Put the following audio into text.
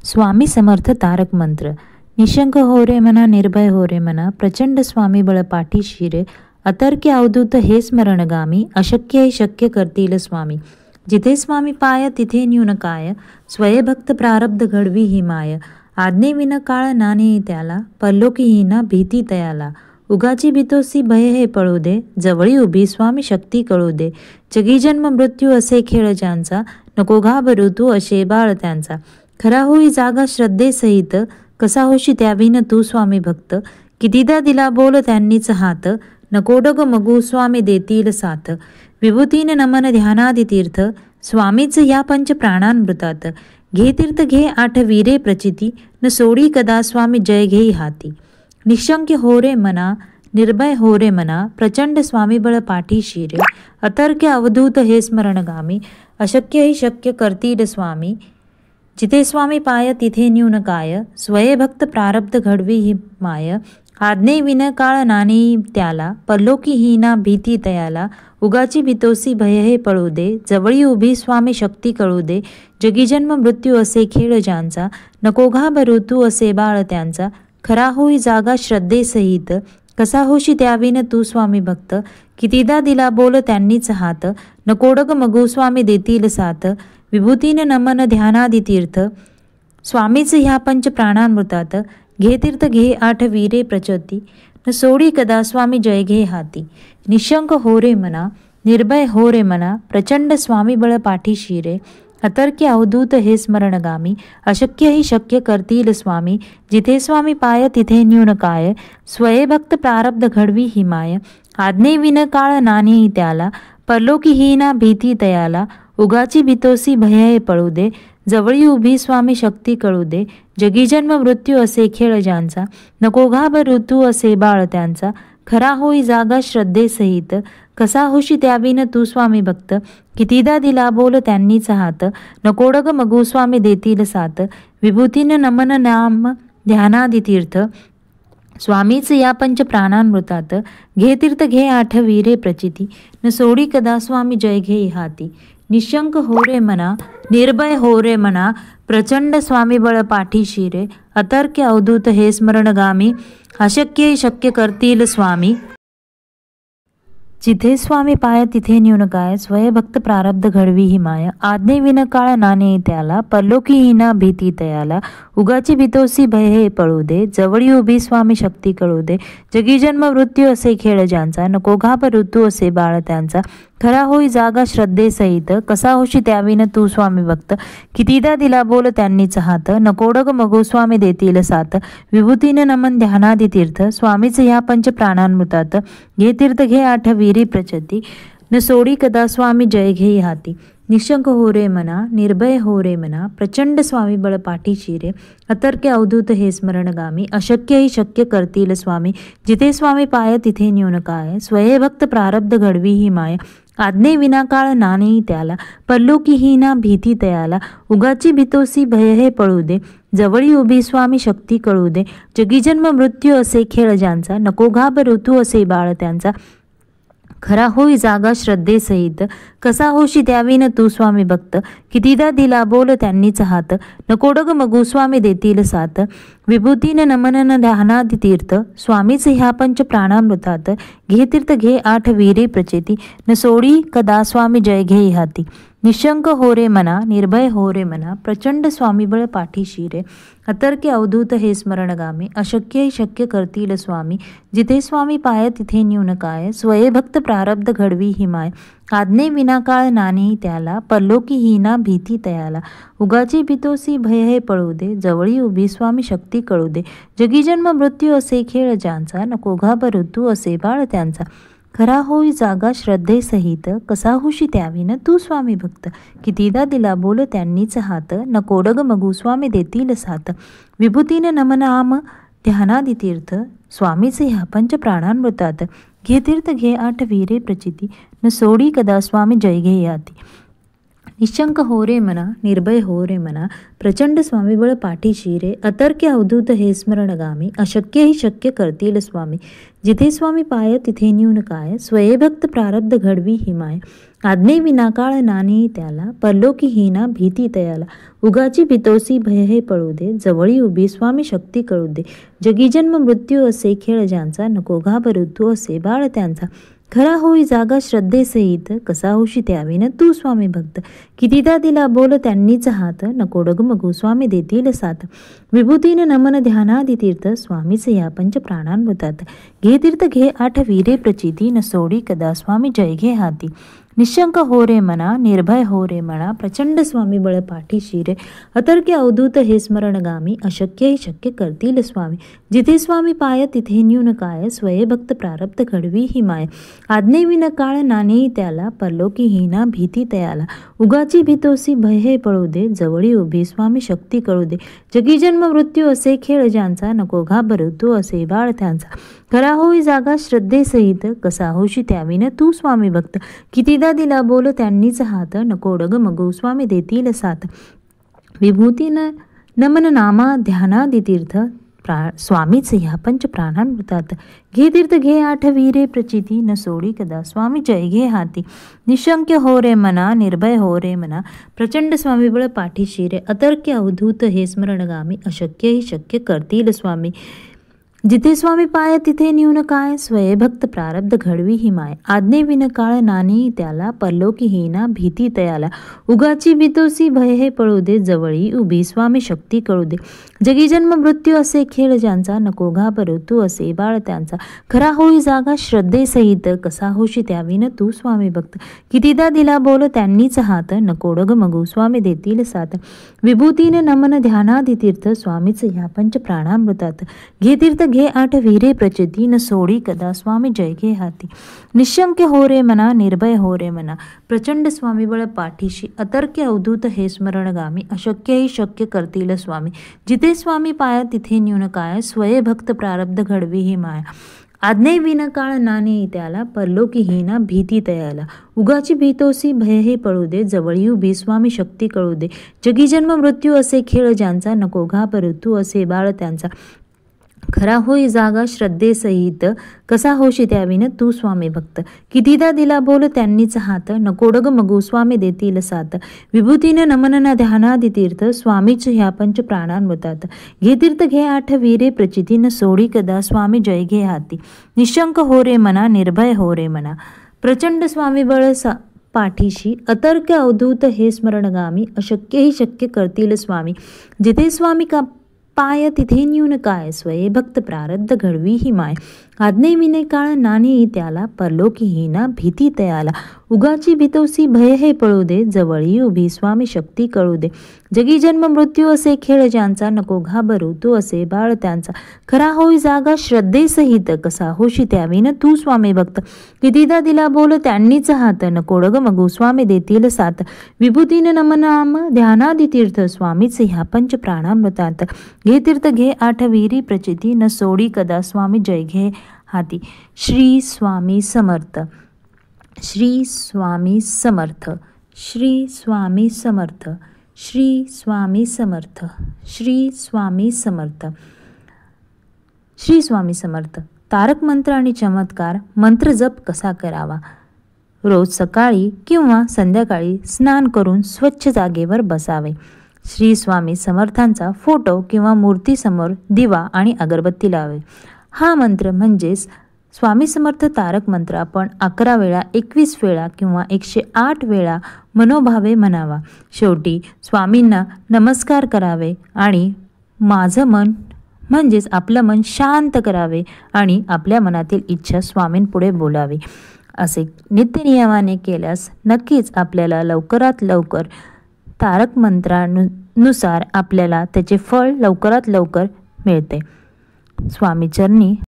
स्वामी समर्थ तारक मंत्र. निशंक हो रे मना, निर्भय हो रे मना, प्रचंड स्वामी बळ पाठीशी रे. अतर्क्य अवधूत हे स्मरणगामी, अशक्य हे शक्य करतील स्वामी. जिथे स्वामी पाय तिथे न्यून काय, स्वयंभक्त प्रारब्ध घडवी ही माय. आज्ञे विन काळ नाणे त्याला, परलोकीहीना भीती तयाला. उगाची भीतोसी भय हे पळू दे, जवळी उभी स्वामी शक्ती कळू दे. जगी जन्म मृत्यू असे खेळ ज्यांचा, नको घाबरू तू असे बाळ त्यांचा. खरा होई जागा श्रद्धेसहित, कसा होशी त्याविन तू स्वामी भक्त. कितीदा दिला बोल त्यांनीच हात, नको डग मगू स्वामी देतील साथ. विभूतीन नमन ध्यानादि तीर्थ, स्वामीच या पंच प्राणांमृतात. घे तीर्थ घे आठ वीरे प्रचिती, न सोडी कदा स्वामी जय घेई हाती. निशंक्य हो रे मना, निर्भय हो रे मना, प्रचंड स्वामी बळ पाठीशी रे. अतर्क्य अवधूत हे स्मरणगामी, अशक्य ही शक्य करतील स्वामी. जिथे स्वामी पाय तिथे न्यून काय, स्वयंभक्त प्रारब्ध घडवी ही माय. आज्ञे विन काळ नाणे त्याला, परलोकीहीना भीती तयाला. उगाची भीतोसी भय हे पळू दे, जवळी उभी स्वामी शक्ती कळू दे. जगी जन्म मृत्यू असे खेळ ज्यांचा, नको घाबरू तू असे बाळ त्यांचा. खरा होई जागा श्रद्धेसहित, कसा होशी त्याविन तू स्वामी भक्त. कितीदा दिला बोल त्यांनीच हात, नको डग मगू स्वामी देतील साथ. विभूतीन नमन ध्यानादि तीर्थ, स्वामीच ह्या पंच प्राणांमृतात. घे तीर्थ घे आठ वीरे प्रचती, न सोडी कदा स्वामी जय घे हाती. निशंक हो रे मना, निर्भय हो रे मना, प्रचंड स्वामी बळ पाठीशी रे. अतर्क्य अवधूत हे स्मरणगामी, अशक्य ही शक्य करतील स्वामी. जिथे स्वामी पाय तिथे न्यून काय, स्वयंभक्त प्रारब्ध घडवी ही माय. आज्ञे विन काळ नाणे त्याला, परलोकीहीना भीती तयाला. उगाची भीतोसी भय हे पळू दे, जवळी उभी स्वामी शक्ती कळू दे. जगी जन्म मृत्यू असे खेळ ज्यांचा, नको घाबरू तू असे बाळ त्यांचा. खरा होई जागा श्रद्धेसहित, कसा होशी त्याविन तू स्वामी भक्त. कितीदा दिला बोल त्यांनीच हात, नको डग मगू स्वामी देतील साथ. विभूतीन नमन नाम ध्यानादि तीर्थ, स्वामीच या पंच प्राणांमृतात. घे तीर्थ घे आठ वीरे प्रचिती, न सोडी कदा स्वामी जय घे हाती. निशंक हो रे मना, निर्भय हो रे मना, प्रचंड स्वामी बळ पाठीशी रे. अतर्क्य अवधूत हे स्मरणगामी, अशक्य शक्य करतील स्वामी. जिथे स्वामी पाय तिथे न्यून काय, स्वयंभक्त प्रारब्ध घडवी ही माया. आज्ञे विन काळ नाणे त्याला, परलोकीहीना भीती तयाला. उगाची भीतोसी भय हे पळू दे, जवळी उभी स्वामी शक्ती कळू दे. जगी जन्म मृत्यू असे खेळ ज्यांचा, नको घाबरू तू असे बाळ त्यांचा. खरा होई जागा श्रद्धेसहित, कसा होशी त्याविन तू स्वामी भक्त. कितीदा दिला बोल त्यांनीच हात, नको डग मगू स्वामी देतील साथ. विभूतीन नमन ध्यानादि तीर्थ, स्वामीच ह्या पंच प्राणांमृतात. घे तीर्थ घे आठ वीरी प्रचती, न सोडी कदा स्वामी जय घे हाती. निशंक हो रे मना, निर्भय हो रे मना, प्रचंड स्वामी बळ पाठीशी रे. अतर्क्य अवधूत हे स्मरणगामी, अशक्य ही शक्य करतील स्वामी. जिथे स्वामी पाय तिथे न्यून काय, स्वयंभक्त प्रारब्ध घडवी ही माय. आज्ञे विना काळ नाणे त्याला, परलोकीहीना भीती तयाला. उगाची भीतोसी भय हे पळू दे, जवळी उभी स्वामी शक्ती कळू दे. जगी जन्म मृत्यू असे खेळ ज्यांचा, नको घाबरू तू असे बाळ त्यांचा. खरा होई जागा श्रद्धेसहित, कसा होशी त्याविन तू स्वामी भक्त. कितीदा दिला बोल त्यांनीच हात, नको डग मगू स्वामी देतील साथ. विभूतीन नमन ध्यानादि तीर्थ, स्वामीच ह्या पंच प्राणांमृतात. घे तीर्थ घे आठ वीरे प्रचिती, न सोडी कदा स्वामी जय घे हाती. निशंक हो रे मना, निर्भय हो रे मना, प्रचंड स्वामी बळ पाठीशी रे. अतर्क्य अवधूत हे स्मरणगामी, अशक्य ही शक्य करतील स्वामी. जिथे स्वामी पाय तिथे न्यून काय, स्वयंभक्त प्रारब्ध घडवी ही माय. आज्ञे विना काळ नाणे त्याला, परलोकीहीना भीती तयाला. उगाची भीतोसी भय हे पळू दे, जवळी उभी स्वामी शक्ती कळू दे. जगी जन्म मृत्यू असे खेळ ज्यांचा, नको घाबरू तू असे बाळ त्यांचा. खरा होई जागा श्रद्धेसहित, कसा होशी त्याविन तू स्वामी भक्त. कितीदा दिला बोल त्यांनीच हात, नको डग मगू स्वामी देतील साथ. विभूतीन नमन नाम ध्यानादि तीर्थ, स्वामीच ह्या पंच प्राणांमृतात. घे तीर्थ घे आठ वीरे प्रचिती, न सोडी कदा स्वामी जय घे हाती. निशंक हो रे मना, निर्भय हो रे मना, प्रचंड स्वामीबळ पाठीशी रे, अतर्क्य अवधूत हे स्मरणगामी, अशक्य ही शक्य करतील स्वामी. जिथे स्वामी पाय तिथे न्यून काय, स्वयंभक्त प्रारब्ध घडवी हिमाय. आज्ञे विनाकाळ नाणे त्याला, परलोकी हीना भीती तयाला. उगाची भीतोसी भय हे पळू दे, जवळी उभी स्वामी शक्ती कळू दे. जगी जन्म मृत्यू असे खेळ ज्यांचा, नको घाबरू तू असे बाळ त्यांचा. खरा होई जागा श्रद्धेसहित, कसा होशी त्याविन तू स्वामी भक्त. कितीदा दिला बोल त्यांनीच हात, नको डगमगू स्वामी देतील साथ. विभूतीन नमन ध्यानादि तीर्थ, स्वामीच या पंच प्राणांमृतात. घे तीर्थ घे आठवी रे प्रचिती, न सोडी कदा स्वामी जय घे हाती. निशंक हो रे मना, निर्भय हो रे मना, प्रचंड स्वामी बळ पाठीशी रे, अतर्क्य अवधूत हे स्मरणगामी, अशक्य ही शक्य करतील स्वामी. जिथे स्वामी पाय तिथे न्यून काय, स्वयंभक्त प्रारब्ध घडवी ही माय. आज्ञे विन काळ नाणे त्याला, परलोकी हीना भीती तयाला. उगाची भीतोसी भय हे पळू दे, जवळी उभी स्वामी शक्ती कळू दे. जगी जन्म मृत्यू असे खेळ ज्यांचा, नको घाबरू तू असे बाळ त्यांचा. खरा होई जागा श्रद्धेसहित, कसा होशी त्याविन तू स्वामी भक्त. कितीदा दिला बोल त्यांनीच हात, नको डगमगू स्वामी देतील साथ. विभूतीन नमन नामा ध्यानादि तीर्थ, स्वामीच ह्या पंच प्राणांमृतात. घे तीर्थ घे आठवी रे प्रचिती, न सोडी कदा स्वामी जय घे हाती. निशंक्य हो रे मना, निर्भय हो रे मना, प्रचंड स्वामीबळ पाठीशी रे, अतर्क्य अवधूत हे स्मरणगामी, अशक्य ही शक्य करतील स्वामी. जिथे स्वामी पाय तिथे न्यून काय, स्वयंभक्त प्रारब्ध घडवी ही माय. आज्ञे विन काळ नाणी त्याला, परलोकी हीना भीती तयाला. उगाची भीतोसी भय हे पळू दे, जवळी उभी स्वामी शक्ती कळू दे. जगी जन्म मृत्यू असे खेळ ज्यांचा, नको घाबरू तू असे बाळ त्यांचा. खरा होई जागा श्रद्धेसहित, कसा होशी त्याविन तू स्वामी भक्त. कितीदा दिला बोल त्यांनीच हात, नको डगमगू स्वामी देतील साथ. विभूतीने नमन ध्यानादि तीर्थ, स्वामीच ह्या पंच प्राणांमृतात. घे तीर्थ घे आठवी रे प्रचिती, न सोडी कदा स्वामी जय घे हाती. निशंक हो रे मना, निर्भय हो रे मना, प्रचंड स्वामीबळ पाठीशी, अतर्क्य अवधूत हे स्मरणगामी, अशक्य ही शक्य करतील स्वामी. जिथे स्वामी पाया तिथे न्यून काय, स्वयंभक्त प्रारब्ध घडवी ही माया. आज्ञे विन काळ नाणे त्याला, परलोकी हीना भीती तयाला. उगाची भीतोसी भय हे पळू दे, जवळी उभी स्वामी शक्ती कळू दे. जगी जन्म मृत्यू असे खेळ ज्यांचा, नको घाबरू तू असे बाळ त्यांचा. खरा होई जागा श्रद्धेसहित, कसा होशी त्याविन तू स्वामी भक्त. कितीदा दिला बोल त्यांनीच हात, नको डगमगू स्वामी देतील साथ. विभूतीने नमन ध्यानादि तीर्थ, स्वामीच ह्या पंच प्राणांमृतात. घे तीर्थ घे आठवी रे प्रचिती, न सोडी कदा स्वामी जय घे हाती. निशंक हो रे मना, निर्भय हो रे मना, प्रचंड स्वामीबळ पाठीशी, अतर्क्य अवधूत हे स्मरणगामी, अशक्य ही शक्य करतील स्वामी. जिथे स्वामी पाय तिथे न्यून काय, स्वयंभक्त प्रारब्ध घडवी ही माय. आज्ञे विने काळ नाणे त्याला, परलोकी हीना भीती तयाला. उगाची भीतोसी भय हे पळू दे, जवळी उभी स्वामी शक्ती कळू दे. जगी जन्म मृत्यू असे खेळ ज्यांचा, नको घाबरू तू असे बाळ त्यांचा. खरा होई जागा श्रद्धेसहित, कसा होशी त्याविन तू स्वामी भक्त. कितीदा दिला बोल त्यांनीच हात, नको डगमगू स्वामी देतील साथ. विभूतीने नमन नाम ध्यानादि तीर्थ, स्वामीच ह्या पंच प्राणांमृतात. घे तीर्थ घे आठवी रे प्रचिती, न सोडी कदा स्वामी जय घे हाती. श्री स्वामी समर्थ. श्री स्वामी समर्थ. श्री स्वामी समर्थ. श्री स्वामी समर्थ. श्री स्वामी समर्थ. श्री स्वामी समर्थ. तारक मंत्र आणि चमत्कार. मंत्र जप कसा करावा. रोज सकाळी किंवा संध्याकाळी स्नान करून स्वच्छ जागेवर बसावे. श्री स्वामी समर्थांचा फोटो किंवा मूर्तीसमोर दिवा आणि अगरबत्ती लावे. हा मंत्र म्हणजेच स्वामी समर्थ तारक मंत्र आपण 11 वेळा, 21 वेळा किंवा 108 वेळा मनोभावे म्हणावा. शेवटी स्वामींना नमस्कार करावे आणि माझं मन म्हणजेच आपलं मन शांत करावे आणि आपल्या मनातील इच्छा स्वामींपुढे बोलावी. असे नित्यनियमाने केल्यास नक्कीच आपल्याला लवकरात लवकर तारक मंत्रानुसार आपल्याला त्याचे फळ लवकरात लवकर मिळते. स्वामी चरणी